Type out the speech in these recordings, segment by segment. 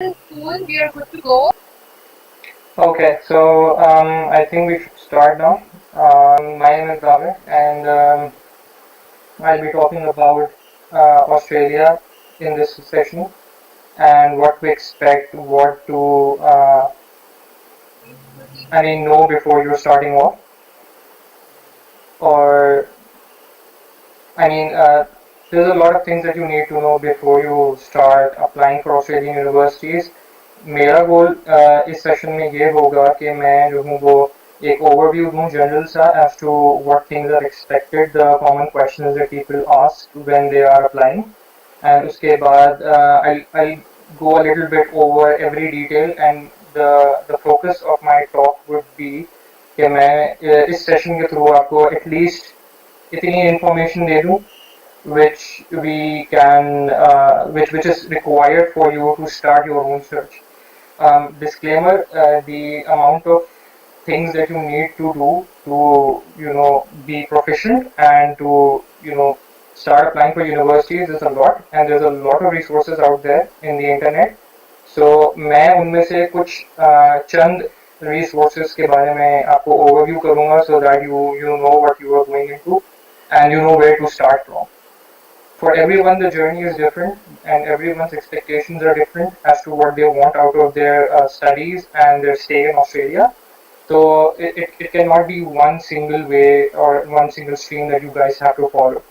Soon we are good to go. Okay, so I think we should start now. My name is Bhavik, and I'll be talking about Australia in this session and what to expect, what to know before you're starting off, or I mean, there's a lot of things that you need to know before you start applying for Australian universities. मेरा गोल इस session में ये होगा कि मैं जो हूँ वो एक ओवरव्यू दूँ जनरल सा as to what things are expected, the common questions that people ask when they are applying, and उसके बाद I'll go a little bit over every detail, and the focus of my talk would be कि मैं इस session के through आपको at least इतनी information दे दूँ which we can which is required for you to start your own search. Disclaimer: the amount of things that you need to do to be proficient and to start applying for universities is a lot, and there's a lot of resources out there in the internet. So मैं उनमें से कुछ चंद resources के बारे में आपको overview करूँगा so that you know what you are going into and you know where to start from. For everyone, the journey is different, and everyone's expectations are different as to what they want out of their studies and their stay in Australia. So it cannot be one single way or one single stream that you guys have to follow.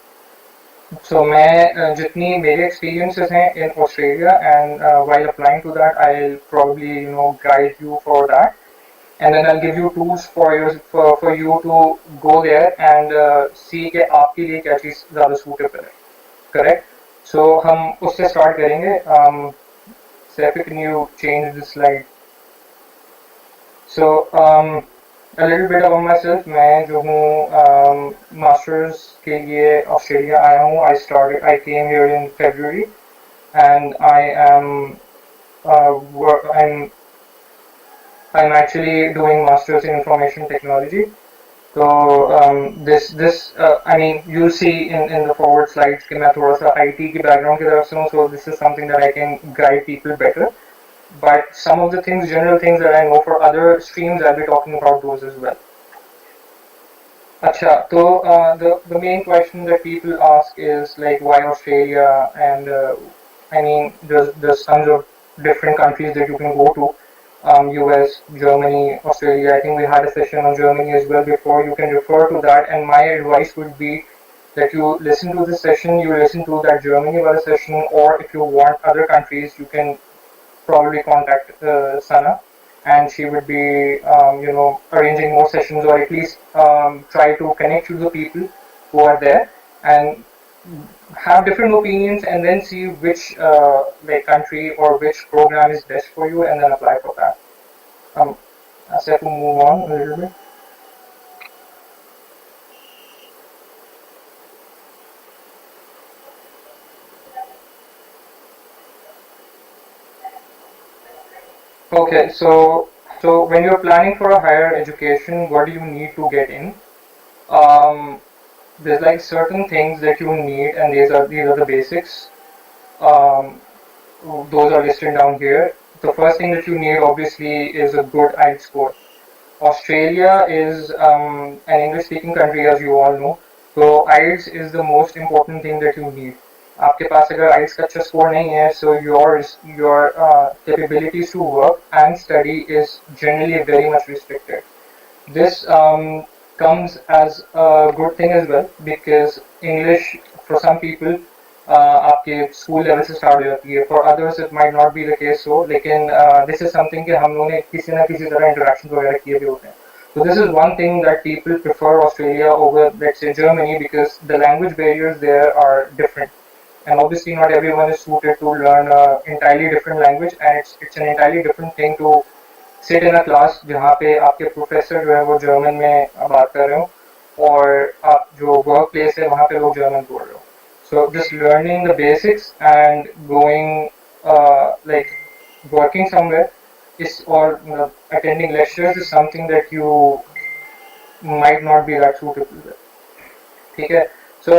So मैं जितनी मेरे experiences हैं in Australia, and while applying to that, I'll probably guide you for that, and then I'll give you tools for you to go there and see कि आपके लिए क्या चीज़ ज़्यादा suitable है. Correct? So हम उससे start करेंगे. Saifi, can you change the slide? So a little bit about myself. मैं जो हूँ masters के लिए ऑस्ट्रेलिया आया हूँ. I came here in February, and I'm actually doing masters in information technology. So I mean, you'll see in the forward slides कि मैं थोड़ा सा IT की background की तरफ से हूँ, so this is something that I can guide people better. But some of the things, general things that I know for other streams, I'll be talking about those as well. अच्छा, तो the main question that people ask is like why Australia, and I mean there's tons of different countries that you can go to. US, Germany, Australia. I think we had a session on Germany as well before. You can refer to that, and my advice would be that you listen to this session, you listen to that Germany about session, or if you want other countries, you can probably contact Sana, and she would be arranging more sessions, or at least try to connect you to the people who are there and have different opinions, and then see which like country or which program is best for you, and then apply for that. I said to move on a little bit. Okay, so when you're planning for a higher education, what do you need to get in? Um, there's like certain things that you need, and these are the basics. Um, those are listed down here. The first thing that you need obviously is a good IELTS score. Australia is an English-speaking country, as you all know. So IELTS is the most important thing that you need. आपके पास अगर IELTS का अच्छा score नहीं है, so your capabilities to work and study is generally very much restricted. This comes as a good thing as well, because English for some people आपके school level से start हो जाती है. For others it might not be the case so, लेकिन this is something कि हम लोगों ने किसी ना किसी तरह इंटरेक्शन वगैरह किए भी होते हैं. So this is one thing that people prefer Australia over, let's say, Germany, because the language barriers there are different, and obviously not everyone is suited to learn an entirely different language, and it's an entirely different thing to sit in a class जहाँ पे आपके professor जो है वो German में बात कर रहे हो, और आप जो वर्क प्लेस है वहाँ पे लोग जर्मन बोल रहे हो. So just learning the basics and going like working somewhere is, or attending lectures is something that you might not be that suitable with. ठीक है. So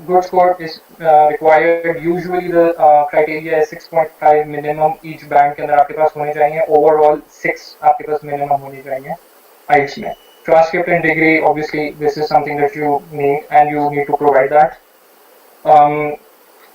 good score is required. Usually the criteria is 6.5 minimum each band के अंदर आपके पास होने चाहिए. Overall 6 आपके पास minimum होने चाहिए IELTS में. Transcript and degree, obviously this is something that you need and you need to provide that.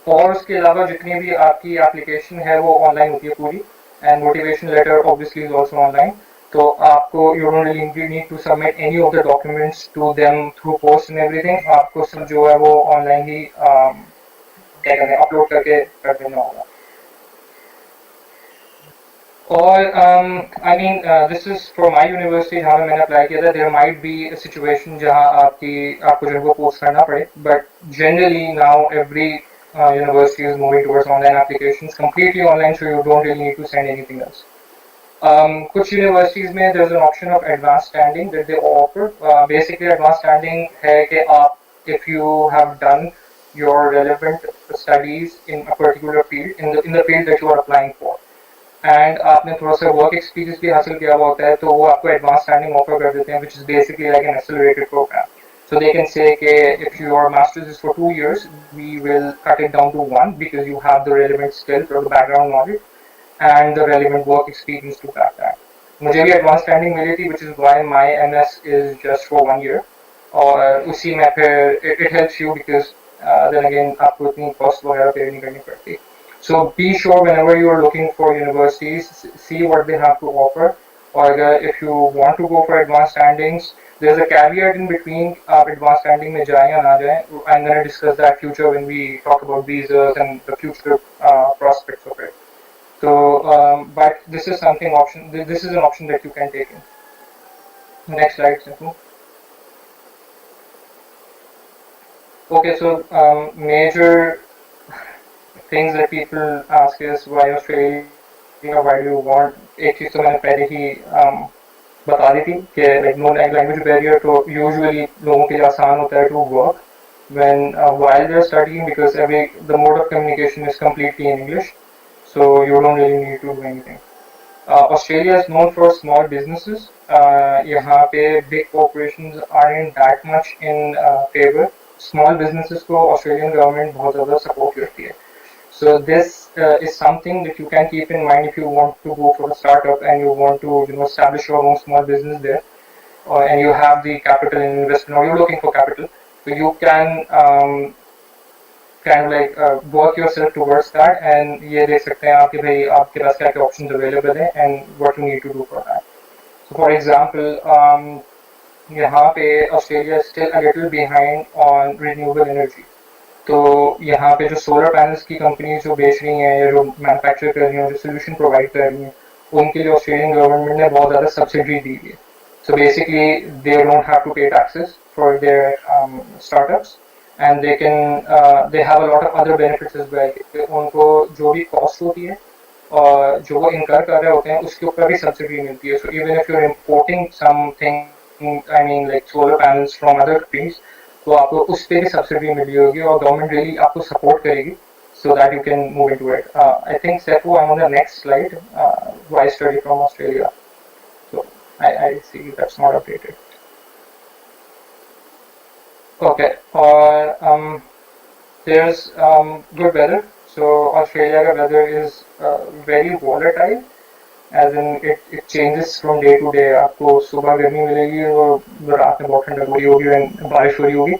और उसके अलावा जितनी भी आपकी एप्लीकेशन है वो ऑनलाइन होती है पूरी, and motivation letter obviously is also online. तो आपको you don't really need to submit any of the documents to them through post and everything. आपको सब जो है वो ऑनलाइन ही क्या कहते हैं अपलोड करके कर देना होगा. और I mean this is for my university जहाँ मैंने अप्लाई किया था. देयर माइट बी सिचुएशन जहाँ आपको जो है वो पोस्ट करना पड़े, but generally now every university is moving towards online applications, completely online, so you don't really need to send anything else. कुछ universities में there's an option of advanced standing that they offer. Basically advanced standing है कि आप if you have done your relevant studies in a particular field in the field that you are applying for, and आपने थोड़ा सा work experience भी हासिल किया हुआ होता है, तो वो आपको advanced standing offer कर देते हैं, which is basically like an accelerated program. So they can say that if your master's is for 2 years, we will cut it down to 1 because you have the relevant skills or the background knowledge and the relevant work experience to back that. मुझे भी advanced standing मिली थी, which is why my MS is just for 1 year. और उसी में फिर it helps you because then again आपको इतनी cost वगैरह pay नहीं करनी पड़ती. So be sure whenever you are looking for universities, see what they have to offer. Or if you want to go for advanced standings, there's a caveat in between advanced standing में जाए या ना जाए. I'm going to discuss that future when we talk about visas and the future prospects of it. So, but this is something option. This is an option that you can take in. Next slide, Simple. Okay, so major things that people ask is why Australia, why do you want. एक चीज तो मैंने पहले ही बता दी थी कि like no language barrier, तो usually लोगों के लिए आसान होता है to work when while they're studying because the mode of communication is completely in English, so you don't really need to do anything. Australia is known for small businesses. यहाँ पे big corporations aren't that much in favor. Small businesses को Australian government बहुत ज़्यादा support करती है. So this is something that you can keep in mind if you want to go for a startup and you want to establish your own small business there, and you have the capital and investment, or you're looking for capital, so you can kind of like work yourself towards that, and ये देख सकते हैं आप कि भाई आपके पास क्या क्या options available हैं and what you need to do for that. So for example, यहाँ पे Australia is still a little behind on renewable energy. तो यहाँ पे जो सोलर पैनल्स की कंपनी जो बेच रही हैं या जो मैन्युफैक्चर कर रही हैं, जो सोल्यूशन प्रोवाइड कर रही हैं, उनके लिए ऑस्ट्रेलियन गवर्नमेंट ने बहुत ज़्यादा सब्सिडी दी है. So basically they don't have to pay taxes for their startups and they have a lot of other benefits as well. उनको जो भी कॉस्ट होती है और जो वो इनकर कर रहे होते हैं उसके ऊपर भी सब्सिडी मिलती है. So even if you are importing something, I mean like solar panels from other countries, तो आपको उस पर भी सब्सिडी मिली होगी और गवर्नमेंट रियली आपको सपोर्ट करेगी so that you can move into it. I think Sefu, I'm on the next slide. Why study from Australia? So I see that's not updated. Okay, or there's good weather. So Australia weather is very volatile, as in it changes from day to day. आपको सुबह गर्मी मिलेगी और रात में बहुत ठंडक हो रही होगी and बारिश हो रही होगी.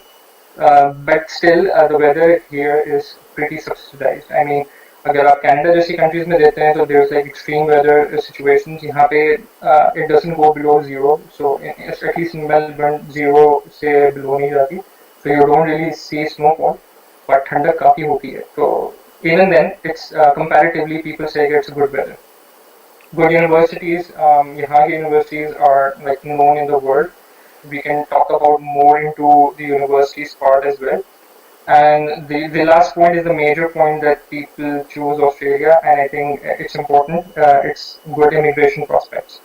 But still the weather here is pretty subsidized. I mean, अगर आप कनाडा जैसी कंट्रीज में देते हैं तो there's like extreme weather situations. यहाँ पे it doesn't go below zero, so at least in Melbourne zero से below नहीं जाती, so you don't really see snowfall, but ठंडक काफी होती है. तो even then it's comparatively people say it's good weather. Good universities, यहाँ के universities are like known in the world. We can talk about more into the universities part as well. And the last point is the major point that people choose Australia, and I think it's important. It's good immigration prospects.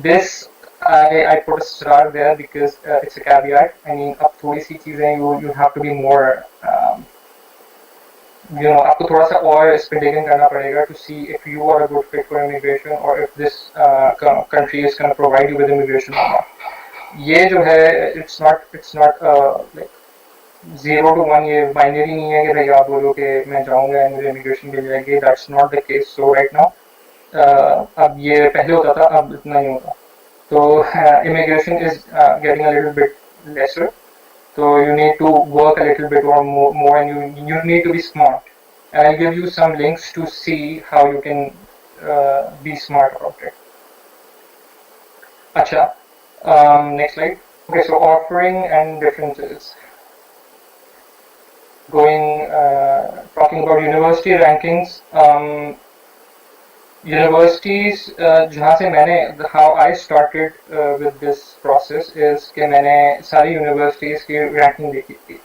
This I put a star there because it's a caveat. I mean, अब थोड़ी सी चीजें you have to be more आपको थोड़ा सा और इस पे digging करना पड़ेगा to see if you are a good fit for immigration or if this country is going to provide you with immigration or not. ये जो है it's not like 0 to 1 ये बाइनरी नहीं है कि भाई आप बोलो कि मैं जाऊंगा एंड मुझे इमिग्रेशन मिल जाएगी, that's not the case so right now. अब ये पहले होता था, अब इतना नहीं होता. तो immigration is getting a little bit lesser, so you need to work a little bit or more and you need to be smart, and I'll give you some links to see how you can be smart about it. Acha, next slide. Okay, so offering and differences. Talking about university rankings. Universities, जहाँ से मैंने how I started with this process is कि मैंने सारी universities की ranking देखी थी.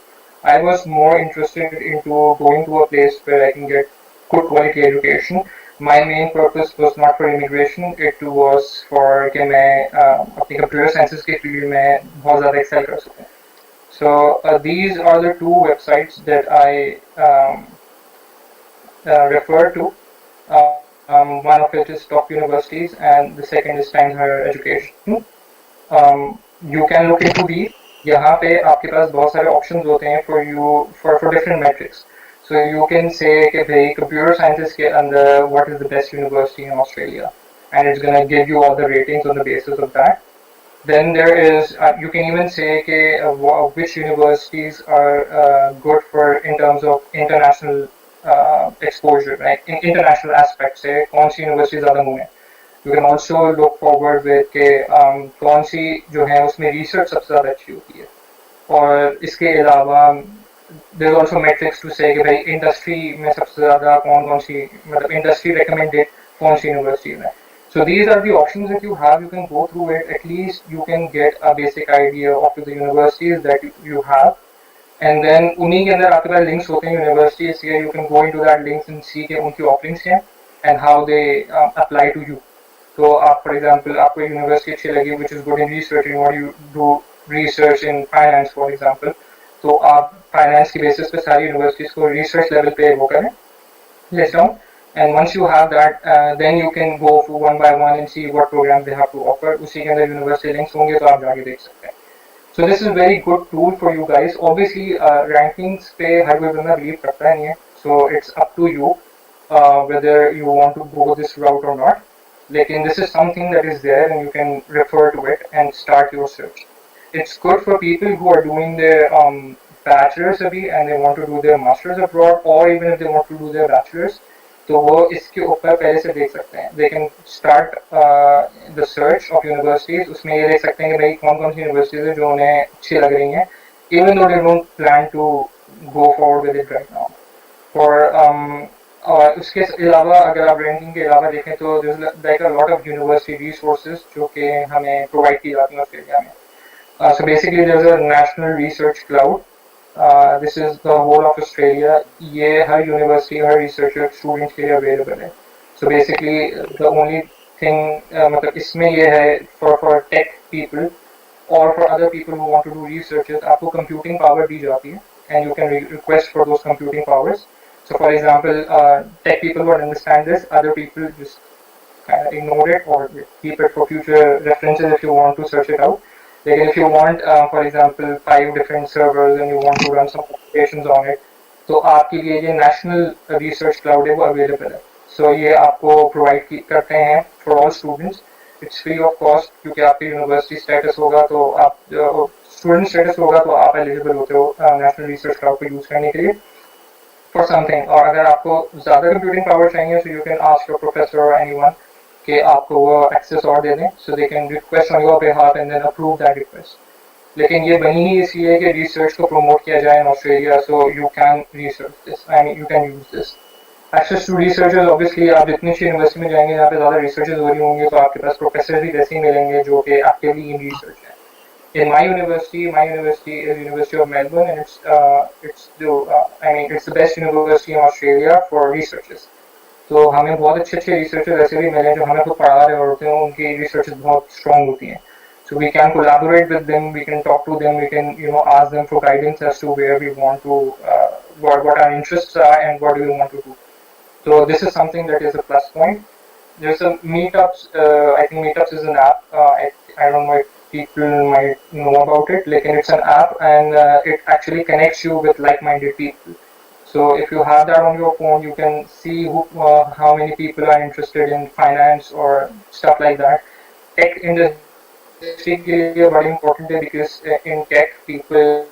I was more interested into going to a place where I can get good quality education. My main purpose was not for immigration, it was for कि मैं अपनी computer sciences के field में बहुत ज़्यादा excel कर सकूँ. So these are the two websites that I refer to. One of it is Top Universities and the second is Times Higher Education. You can look into these. यहाँ पे आपके पास बहुत सारे options होते हैं for you for different metrics. So you can say कि भाई computer sciences के अंदर what is the best university in Australia, and it's gonna give you all the ratings on the basis of that. Then there is you can even say which universities are good for in terms of international exposure, like in international aspects. Say कौन सी universities ज़्यादा मुँह है. You can also look forward with के कौन सी जो है उसमें research सबसे ज़्यादा अच्छी होती है. और इसके अलावा there is also metrics to say कि भाई industry में सबसे ज़्यादा कौन सी मतलब industry recommended कौन सी university में. So these are the options that you have. You can go through it. At least you can get a basic idea of the universities that you have, and then उन्हीं के अंदर आपके पास links होते हैं universities के. You can go into that links and see कि उनकी offerings क्या and how they apply to you. So आप for example आपको university अच्छी लगी which is good in research and what you do research in finance for example. तो आप finance की basis पे सारी universities को research level पे वो करें list down. And once you have that, then you can go through one by one and see what programs they have to offer. उसी के अंदर university links होंगे तो आप जाके देख सकते हैं. So this is a very good tool for you guys. Obviously, rankings पे हर कोई बंदा believe करता नहीं है. So it's up to you whether you want to go this route or not. Lekin this is something that is there and you can refer to it and start your search. It's good for people who are doing their bachelor's abhi and they want to do their master's abroad, or even if they want to do their bachelor's. तो वो इसके ऊपर पहले से देख सकते हैं. They can start the search of universities. उसमें ये देख सकते हैं कि भाई कौन कौन सी universities है जो उन्हें अच्छी लग रही हैं, even though they don't plan to go forward with it right now. और उसके अलावा अगर आप रैंकिंग के अलावा देखें तो there's a lot of university resources जो कि हमें प्रोवाइड की जाती हैं ऑस्ट्रेलिया में. So basically there's a national research cloud. This is the whole of Australia. ये हर university हर researcher students के लिए available है. So basically the only thing मतलब इसमें ये है for tech people or for other people who want to do researches, आपको computing power दी जाती है and you can request for those computing powers. So for example, tech people would understand this. Other people just kind of ignore it or keep it for future references if you want to search it out. Like if you want, for example, 5 different servers and you want to run some applications on it, तो आपके लिए ये national research cloud है वो available है. So ये आपको provide करते हैं for all students. It's free of cost क्योंकि आपकी university status होगा तो आप student status होगा तो आप eligible होते हो national research cloud को use करने के लिए for something. और अगर आपको ज़्यादा computing power चाहिए, so you can ask your professor or anyone कि आपको वो access और दे दें, so they can request on your behalf and then approve that request. लेकिन ये बनी ही इसलिए कि research को promote किया जाए in Australia, so you can research this. I mean, you can use this. Access to researchers, obviously आप जितनी अच्छी यूनिवर्सिटी में जाएंगे जहाँ पे ज़्यादा researches हो रही होंगे तो आपके पास professors भी वैसे ही मिलेंगे जो कि actively in research हैं. In my university is University of Melbourne, and it's the best university in Australia for researchers. तो हमें बहुत अच्छे रिसर्चर्स ऐसे भी मिले जो हमें खुद पढ़ा रहे होते हैं, उनकी रिसर्चेस बहुत स्ट्रॉन्ग होती हैं. So we can collaborate with them, we can talk to them, we can ask them for guidance as to where we want to what our interests are and what do we want to do. So this is something that is a plus point. There's a Meetups. I think Meetups is an app. I don't know if people might know about it. Like, it's an app, and it actually connects you with like-minded people. So if you have that on your phone, you can see how many people are interested in finance or stuff like that. Tech industry के लिए बड़ी important है because in tech people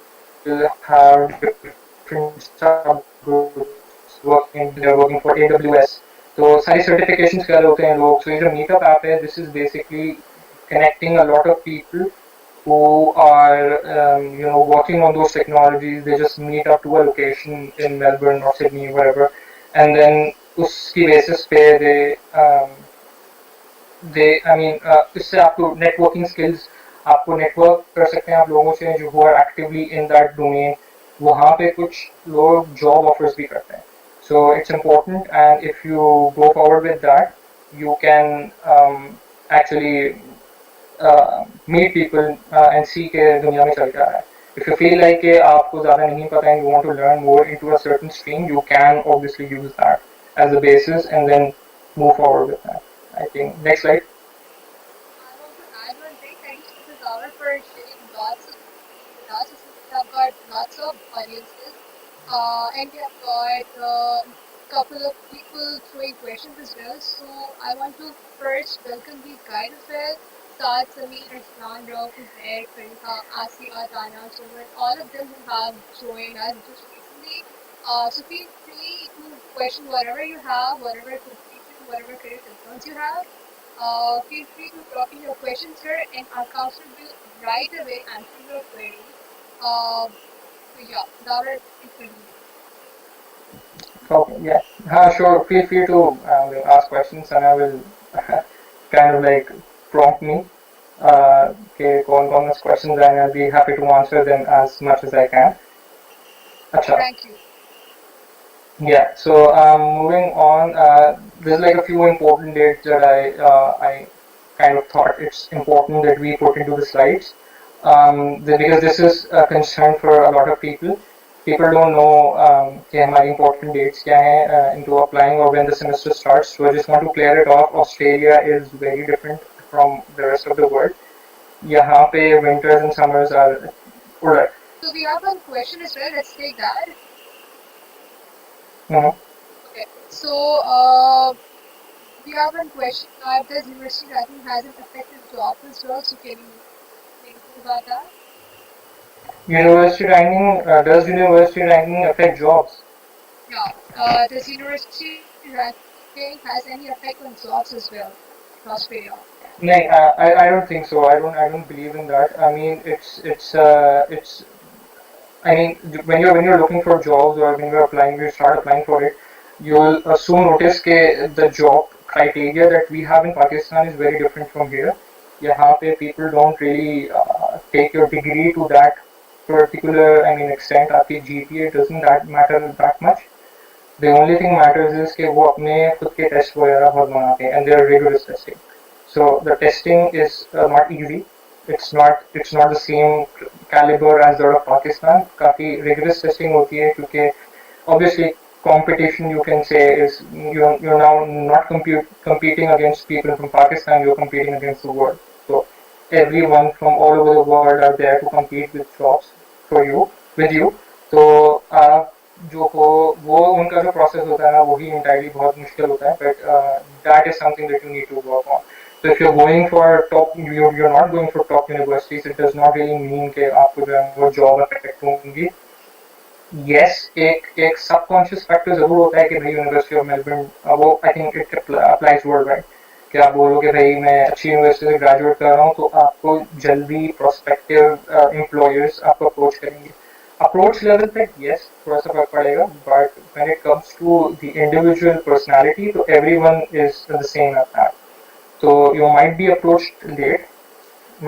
have different subgroups working in different things. They are working for AWS. तो सारी certifications कर रहे होते हैं लोग. So ये जो meetup app है, this is basically connecting a lot of people who are working on those technologies. They just meet up to a location in Melbourne or Sydney, wherever, and then उसकी basis पे इससे आपको networking skills, आपको network कर सकते हैं आप लोगों से जो who are actively in that domain. वहाँ पे कुछ लोग job offers भी करते हैं. So it's important, and if you go forward with that, you can actually meet people and see के दुनिया में चल क्या रहा है. If you feel like कि आपको ज़्यादा नहीं पता and you want to learn more into a certain stream, you can obviously use that as a basis and then move forward with that. I think next slide. I want to add one thing. Thanks to the Tower for sharing lots of with us. We have got lots of audiences, and we have got a couple of people throwing questions as well. So I want to first welcome these guys as well. Saad, Sameer, Islan, Rauf, Zaid, Farika, Asiya, Tana, Sumar, all of them who have joined us just recently. So feel free to question whatever you have, whatever confusion, whatever career concerns you have. Feel free to drop in your questions here, and our counselor will right away answer your query. So yeah, Dawar, please continue. Okay, yeah. Sure. Feel free to ask questions, and I will kind of like prompt me. Okay, कौन कौन से questions हैं, and I'll be happy to answer them as much as I can. अच्छा. Thank you. Yeah, so moving on, there's like a few important dates that I kind of thought it's important that we put into the slides, because this is a concern for a lot of people. People don't know कि हमारी important dates क्या हैं into applying or when the semester starts. So I just want to clear it off. Australia is very different from the rest of the world. यहाँ पे winters and summers are alright. So we have one question as well. Let's take that. Mhm. Okay. So we have one question. Does university ranking has an effective job as well? So can you think about that? University ranking, does university ranking affect jobs? Yeah. Does university ranking has any effect on jobs as well in Australia? No, I don't think so. I don't believe in that. I mean, it's. I mean, when you're looking for jobs or when you're applying, you start applying for it, you'll soon notice that the job criteria that we have in Pakistan is very different from here. यहाँ पे people don't really take your degree to that particular, I mean, extent. आपकी GPA doesn't that matter that much. The only thing matters is कि वो अपने खुद के test वगैरह बहुत बनाते हैं, and they are rigorous testing. So the testing is not easy. It's not the same caliber as that of Pakistan. काफी rigorous testing होती है क्योंकि obviously competition, you can say, is you're now not competing against people from Pakistan. You're competing against the world. So everyone from all over the world are there to compete with jobs for you with you. तो आप जो हो वो उनका जो process होता है ना वही entirely बहुत मुश्किल होता है, but that is something that you need to work on. So if you're going for top, you're not going for top universities. It does not really mean कि आपको जो है वो job affect होंगी. Yes, एक subconscious factor जरूर होता है कि भाई यूनिवर्सिटी ऑफ मेलबर्न, वो I think it applies world wide, कि आप बोलो कि भाई मैं अच्छी यूनिवर्सिटी से ग्रेजुएट कर रहा हूँ तो आपको जल्दी प्रोस्पेक्टिव एम्प्लॉयर्स आपको अप्रोच करेंगे. अप्रोच लेवल पे यस थोड़ा सा फर्क पड़ेगा, but when it comes to the individual personality तो everyone is the same at that. So you might be approached late,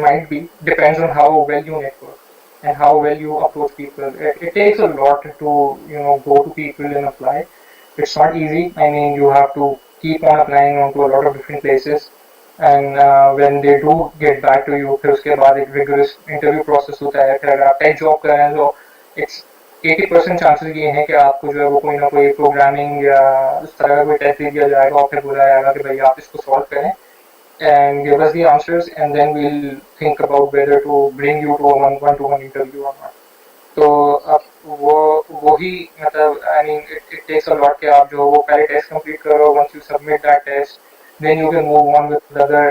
might be, depends on how well you network and how well you approach people. It takes a lot to go to people and apply. It's not easy. I mean, you have to keep on applying onto a lot of different places, and when they do get back to you, फिर उसके बाद एक rigorous interview process होता है. फिर अगर आप tech job कर रहे हैं तो it's 80% चांसेस ये हैं कि आपको जो है वो कोई ना कोई प्रोग्रामिंग या उस तरह का कोई टेस्ट दे दिया जाएगा और फिर बोला जाएगा कि भाई आप इसको सॉल्व करें. and give us the answers, and then we'll think about whether to bring you to a one-to-one interview or not. तो अब वो ही मतलब I mean it takes a lot कि आप जो वो पहले टेस्ट कंप्लीट करो. Once you submit that test, then you can move on with other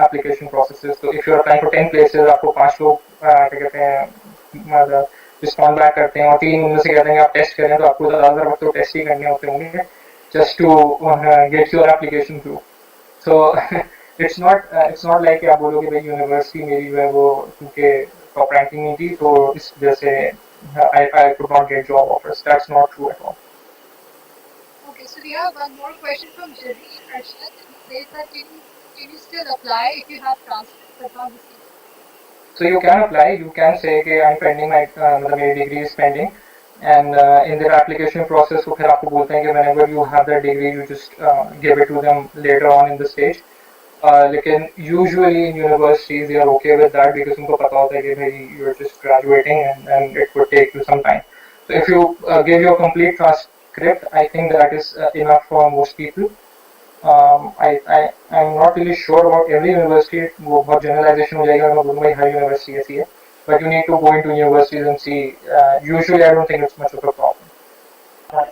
application processes. So if you're applying for 10 places, आपको 5 लोग क्या कहते हैं मतलब रिस्पॉन्ड बैक करते हैं और 3 उनमें से कहते हैं कि आप टेस्ट करें, तो आपको ज़्यादातर वक्त तो टेस्ट ही करने होते होंगे just to get your application through. So it's not like कि आप बोलोगे भाई यूनिवर्सिटी मेरी जो है वो क्योंकि टॉप रैंकिंग नहीं थी तो इस वजह से I could not get job offers. That's not true at all. Okay, so we have one more question from Jerry Arshad. He says that can you still apply if you have transcripts but not the CV? So you can apply. You can say कि I'm pending my मतलब मेरी degree is pending, and in their application process वो फिर आपको बोलते हैं कि whenever you have that degree, you just give it to them later on in the stage. लेकिन usually in universities they are okay with that because उनको पता होता है कि भाई you're just graduating and it would take you some time. So if you give your complete transcript, I think that is enough for most people. I'm not really sure about every university. वो बहुत generalization हो जाएगा. मैं बोलूँगा हर university ऐसी है. But you need to go into universities and see. Usually, I don't think it's much of a problem. Uh,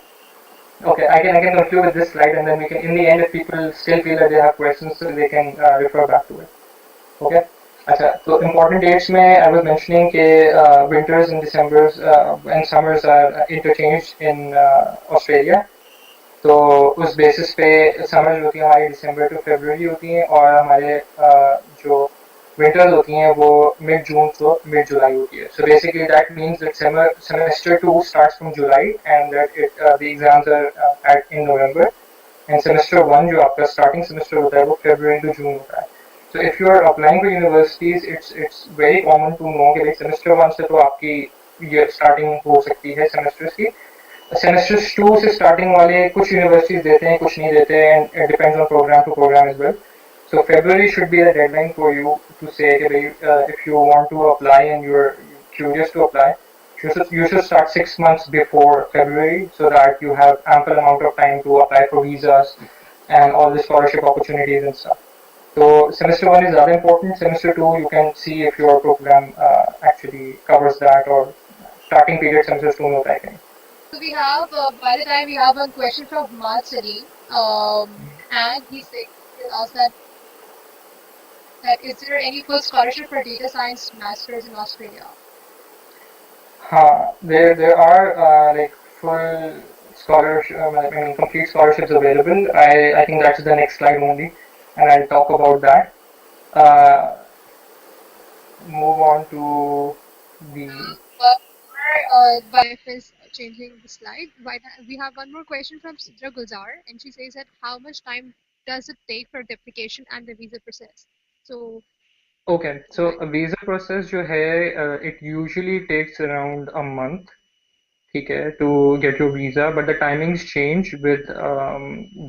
Okay, I can conclude with this slide, and then we can, in the end, if people still feel that they have questions, so they can refer back to it. Okay. अच्छा, तो important dates में I was mentioning कि winters and Decembers and summers are interchanged in Australia. तो उस basis पे summers होती हैं हमारी दिसंबर टू फरवरी होती हैं और हमारे जो विंटर्स होती हैं वो मिड जून to मिड जुलाई होती है. So basically that means that semester 2 starts from July and that the exams are at in November, and semester 1 जो आपका starting semester होता है वो February to June होता है. So if you are applying for universities, it's very common to know कि भाई semester 1 से तो आपकी ये starting हो सकती है semesters की. सेमेस्टर 2 से स्टार्टिंग वाले कुछ यूनिवर्सिटीज देते हैं, कुछ नहीं देते हैं, and it depends on programme to programme as well. So February should be the deadline for you to say if you want to apply and you're curious to apply, you should start 6 months before February so that you have ample amount of time to apply for visas and all the scholarship opportunities and stuff. So semester 1 is rather important. Semester 2 you can see if your program actually covers that, or starting period semester 2 में होता है कि नहीं. So we have, by the time we have one question from Ahmad Salim, and he asked that is there any full scholarship for data science masters in Australia? There are like full scholarship, I mean complete scholarships available. I think that's the next slide only, and I'll talk about that. Uh, Move on to the. Wife is changing the slide. We have one more question from Sidra Gulzar, and she says that how much time does it take for the application and the visa process? So, Okay, so a visa process जो है it usually takes around a month, ठीक है, to get your visa, but the timings change with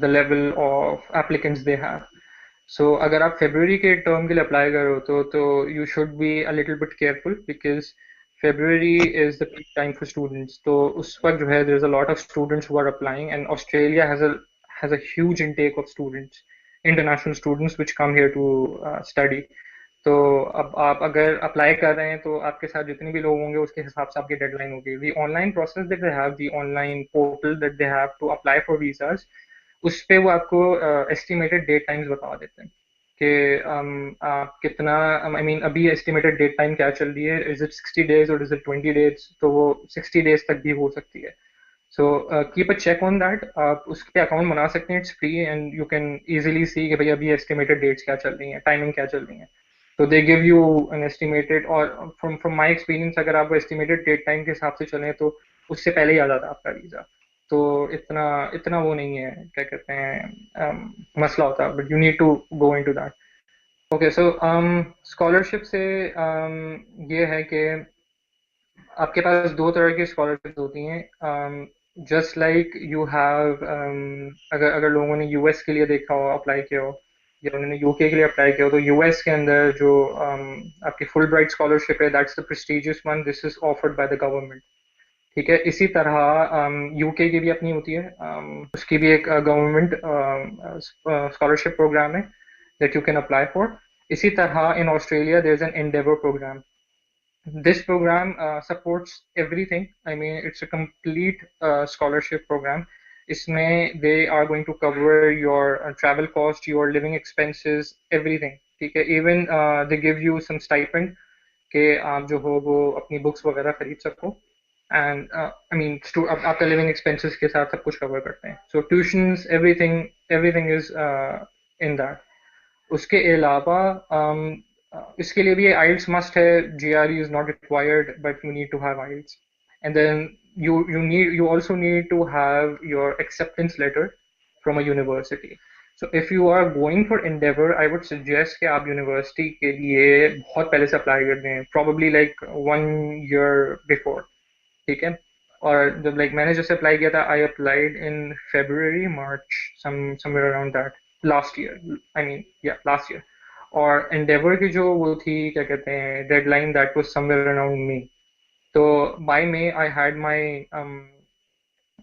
the level of applicants they have. So अगर आप February के term के लिए apply कर रहे हो तो you should be a little bit careful because February is the peak time for students. तो उस वक्त जो है there's a lot of students who are applying, and Australia has a huge intake of students, international students which come here to study. तो अब आप अगर apply कर रहे हैं तो आपके साथ जितने भी लोग होंगे उसके हिसाब से आपकी डेडलाइन होगी. The online process that they have, the online portal that they have to apply for visas, उस पे वो आपको एस्टिमेटेड डेट टाइम्स बता देते हैं कि आप कितना, आई मीन अभी एस्टिमेटेड डेट टाइम क्या चल रही है, इज इट 60 days और इज इट 20 days, तो वो 60 days तक भी हो सकती है. So keep a check on that. आप उस पे अकाउंट बना सकते हैं, it's free and you can easily see कि भाई अभी एस्टिमेटेड डेट्स क्या चल रही हैं, टाइमिंग क्या चल रही है. तो they give you an estimated, और फ्रॉम माय एक्सपीरियंस अगर आप एस्टिमेटेड डेट टाइम के हिसाब से चलें तो उससे पहले ही आ जाता है आपका वीज़ा. तो इतना इतना वो नहीं है, क्या कहते हैं, मसला होता, but you need to go into that. Okay, so scholarship से ये है कि आपके पास दो तरह की स्कॉलरशिप होती हैं. जस्ट लाइक यू हैव, अगर अगर लोगों ने यूएस के लिए देखा हो, अप्लाई किया हो, या उन्होंने यूके के लिए अप्लाई किया हो, तो यूएस के अंदर जो आपकी फुल ब्राइट स्कॉलरशिप है, that's the prestigious one. This is offered by the government. ठीक है, इसी तरह यूके की भी अपनी होती है, उसकी भी एक गवर्नमेंट स्कॉलरशिप प्रोग्राम है. that you can apply for. इसी तरह in Australia there's an Endeavour program. This program supports everything. I mean, it's a complete scholarship program. इसमें they are going to cover your travel cost, your living expenses, everything. ठीक है? Even they give you some stipend कि आप जो हो वो अपनी books वगैरह खरीद सको. And I mean, आपका living expenses के साथ सब कुछ cover करते हैं. So tuitions, everything is in that. उसके अलावा इसके लिए भी IELTS must है. GRE is not required, but you need to have IELTS. And then you also need to have your acceptance letter from a university. So if you are going for Endeavour, I would suggest कि आप university के लिए बहुत पहले से apply कर दें, probably like 1 year before. ठीक है? और जब like मैंने जैसे अप्लाई किया था, I applied in February, March, somewhere around that, last year. I mean, yeah, last year. और Endeavour की जो वो थी, क्या कहते हैं, deadline, that was somewhere around May. So by May I had my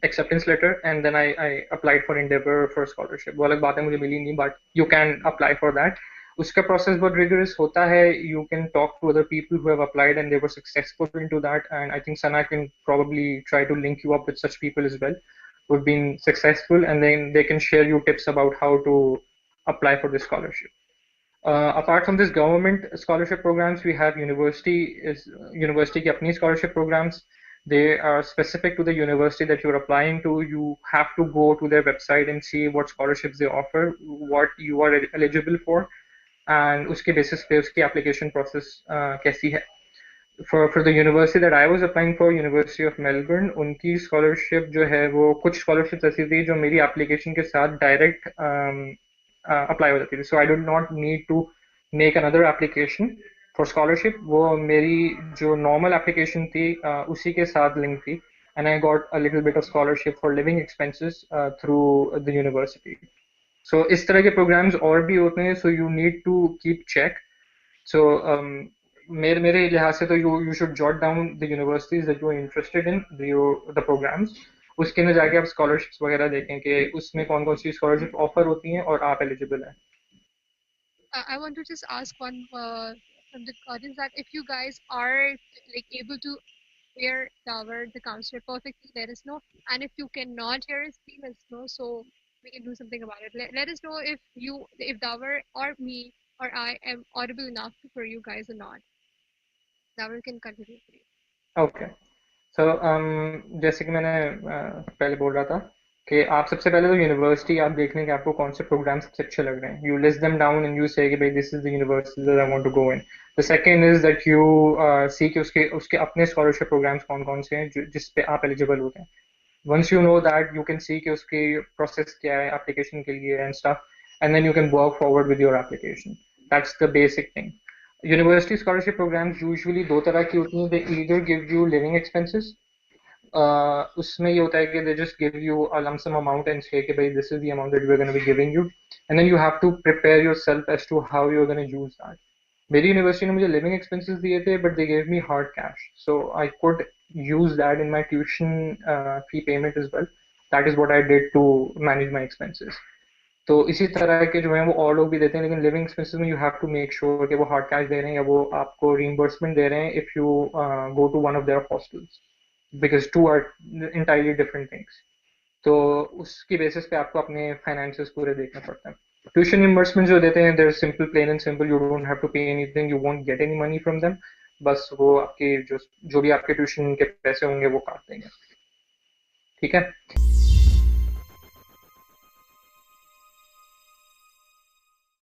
acceptance letter, and then I applied for Endeavour for scholarship. वो अलग बात है, मुझे मिली नहीं, but you can apply for that. उसका process बहुत rigorous होता है. You can talk to other people who have applied and they were successful into that, and I think Sana can probably try to link you up with such people as well who've been successful, and then they can share you tips about how to apply for this scholarship. Apart from this government scholarship programs, we have university की अपनी scholarship programs. They are specific to the university that you're applying to. You have to go to their website and see what scholarships they offer, what you are eligible for, and उसके basis पे उसकी application process कैसी है. For the university that I was applying for, University of Melbourne, उनकी scholarship जो है वो कुछ scholarships ऐसी थी जो मेरी application के साथ direct apply हो जाती थी. So I did not need to make another application for scholarship. वो मेरी जो normal application थी उसी के साथ link थी, and I got a little bit of scholarship for living expenses through the university. So इस तरह के programs और भी होते हैं, so you need to keep check. So मेरे लिहाज से तो you should jot down the universities that you are interested in, the programs. उसके अंदर जाके आप scholarships वगैरह देखें कि उसमें कौन कौन सी scholarship offer होती हैं और आप eligible हैं. I want to just ask one from the audience, that if you guys are like able to hear the counselor perfectly, let us know. And if you cannot hear us, please let us know so we can do something about it. Let us know if Davar or me or I am audible enough for you guys or not. Davar can continue, please. Okay. So जैसे कि मैंने पहले बोल रहा था कि आप सबसे पहले तो यूनिवर्सिटी आप देख लें कि आपको कौन से प्रोग्राम सबसे अच्छे लग रहे हैं. You list them down and you say कि भाई this is the university that I want to go in. The second is that you see कि उसके अपने स्कॉलरशिप प्रोग्राम्स कौन कौन से हैं जिस पे आप एलिजिबल होते हैं. Once you know that, you can see कि उसकी process क्या है application के लिए and stuff, and then you can work forward with your application. That's the basic thing. University scholarship programs usually दो तरह की होती हैं. They either give you living expenses. उसमें ये होता है कि they just give you a lump sum amount and say कि भाई this is the amount that we're going to be giving you, and then you have to prepare yourself as to how you're going to use that. मेरी university ने मुझे living expenses दिए थे, but they gave me hard cash, so I could use that in my tuition fee payment is well. That is what I did to manage my expenses. तो इसी तरह के जो है वो और लोग भी देते हैं, लेकिन लिविंग एक्सपेंसेस में you have to make sure कि वो हार्ड कैश दे रहे हैं या वो आपको रीइंबर्समेंट दे रहे हैं if you go to one of their hostels, because two are entirely different things. तो उसकी बेसिस पे आपको अपने फाइनेंसेस पूरे देखने पड़ते हैं. ट्यूशन रिम्बर्समेंट जो देते हैं, they're simple, plain and simple. You don't have to pay anything, you won't get any money from them. बस वो आपके जो भी आपके ट्यूशन के पैसे होंगे वो काट देंगे. ठीक है.